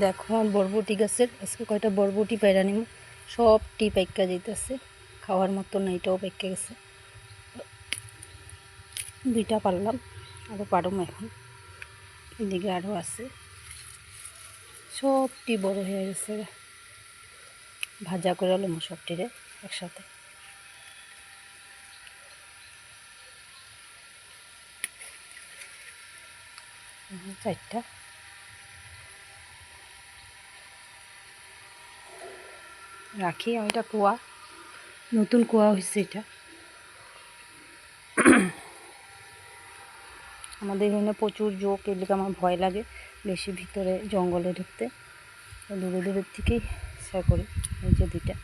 দেখো আমার বরবটি গাছের আজকে কয়টা বরবটি পায়রা নিব, সবটি পাইকা যেতেছে, খাওয়ার মতো না, এটাও পাইকা গেছে। দুইটা পারলাম, আরও পারুম এখন। এদিকে আরও আছে, সবটি বড় হয়ে গেছে। ভাজা করে আলুম সবটিরে একসাথে। চারটা রাখি। এটা কুয়া, নতুন কুয়া হয়েছে এটা। আমাদের এখানে প্রচুর জোক, এদিকে আমার ভয় লাগে বেশি ভিতরে জঙ্গলে ঢুকতে, দূরে দূরের থেকেই সে করি। এই যে দুইটা,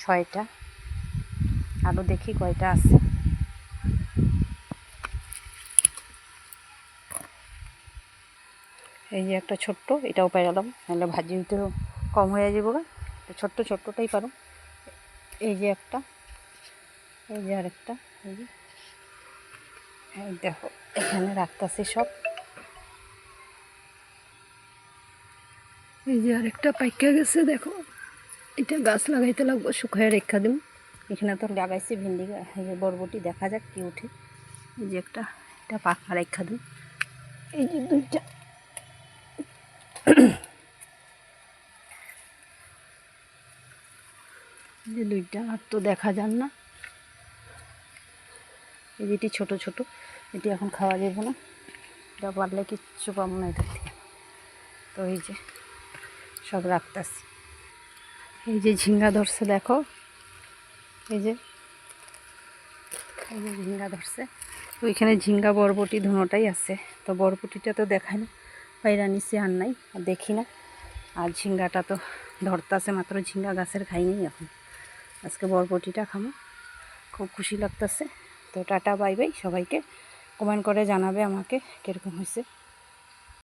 6টা, আরও দেখি কয়টা আছে। এই যে একটা ছোট্ট, এটাও পেলাম, নাহলে ভাজি হইতেও কম হয়ে যাব। ছোট্টটাই পারো। এই যে একটা, এই যে আরেকটা, এই যে এই দেখো এখানে রাখতেছি সব। এই যে আরেকটা পাইকা গেছে, দেখো এটা গাছ লাগাইতে লাগবো, শুকায় রেখা দিম। এখানে তো লাগাইছি ভিন্ডি, এই যে বরবটি, দেখা যাক কি উঠে। এই যে একটা, এটা পাকা রেখা দিম। এই যে দুইটা, যে দুইটা, আর তো দেখা যান না। এই যেটি ছোট ছোট, এটি এখন খাওয়া যাবে না, এটা পারলে কিচ্ছু পাবো না এটার থেকে। তো এই যে সব রাখতেছি। এই যে ঝিঙ্গা ধরছে, দেখো এই যে, এই যে ঝিঙ্গা ধরছে। তো এখানে ঝিঙ্গা বরবটি দুটোটাই আছে। তো বরবটিটা তো দেখায় না, পায়রা নিচে আর নাই, আর দেখি না। আর ঝিঙ্গাটা তো ধরতেছে মাত্র, ঝিঙ্গা গাছের খাইনি এখন। আজকে বরবটিটা খাবো, খুব খুশি লাগতেছে। তো টাটা বাই বাই, সবাইকে কমেন্ট করে জানাবে আমাকে কীরকম হয়েছে।